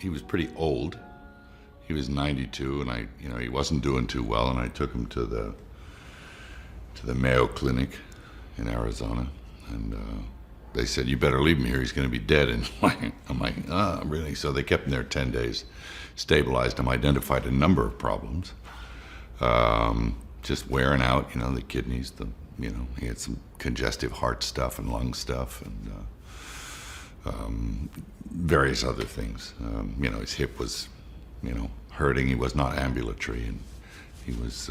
He was pretty old. He was 92, and he wasn't doing too well, and I took him to the Mayo Clinic in Arizona, and they said, "You better leave him here. He's going to be dead." And I'm like, really? So they kept him there 10 days, stabilized him, identified a number of problems, just wearing out, the kidneys, he had some congestive heart stuff and lung stuff, and various other things. His hip was, hurting. He was not ambulatory, and he was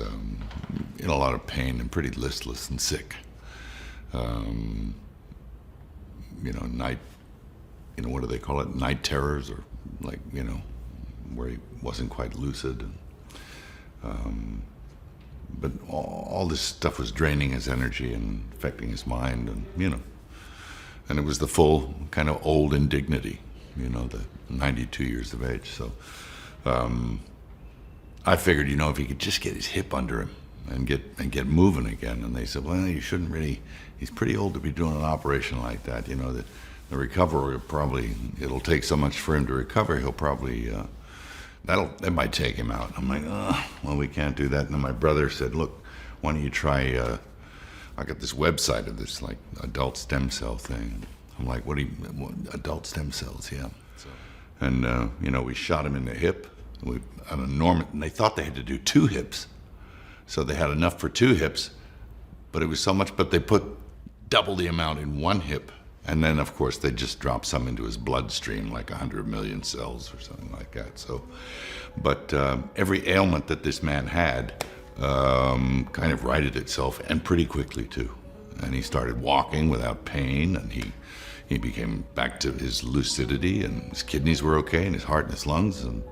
in a lot of pain and pretty listless and sick. Night, what do they call it? Night terrors, or where he wasn't quite lucid. But all this stuff was draining his energy and affecting his mind, and it was the full kind of old indignity, the 92 years of age. So I figured, if he could just get his hip under him and get moving again. And they said, well, you shouldn't really, he's pretty old to be doing an operation like that. The recovery it'll take so much for him to recover. He'll probably, that might take him out. I'm like, well, we can't do that. And then my brother said, look, why don't you try, I got this website of this like adult stem cell thing. I'm like, what adult stem cells? Yeah. So, and we shot him in the hip. And they thought they had to do 2 hips. So they had enough for 2 hips, but it was so much, but they put double the amount in 1 hip. And then, of course, they just dropped some into his bloodstream, like 100 million cells or something like that. So, but every ailment that this man had kind of righted itself, and pretty quickly too. And he started walking without pain, and he became back to his lucidity, and his kidneys were okay, and his heart and his lungs, and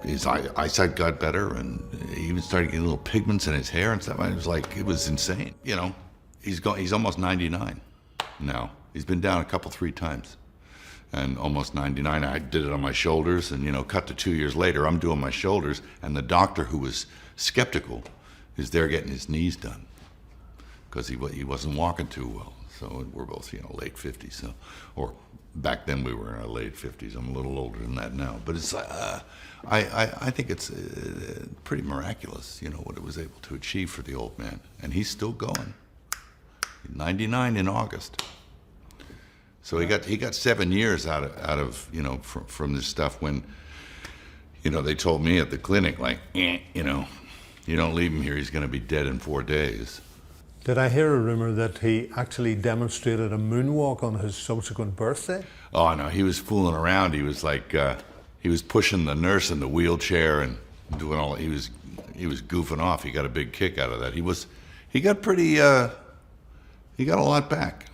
his eyesight got better, and he even started getting little pigments in his hair and stuff. It was insane. He's almost 99 now. He's been down 3 times, and almost 99. I did it on my shoulders, and cut to 2 years later, I'm doing my shoulders, and the doctor who was skeptical is there getting his knees done because he wasn't walking too well. So we're both late 50s, so, or back then we were in our late 50s. I'm a little older than that now, but it's I think it's pretty miraculous, what it was able to achieve for the old man, and he's still going. 99 in August. So he got 7 years out of from this stuff when they told me at the clinic, like, you don't leave him here, he's going to be dead in 4 days. Did I hear a rumor that he actually demonstrated a moonwalk on his subsequent birthday? Oh no, he was fooling around. He was like he was pushing the nurse in the wheelchair and doing all. He was goofing off. He got a big kick out of that. He got a lot back.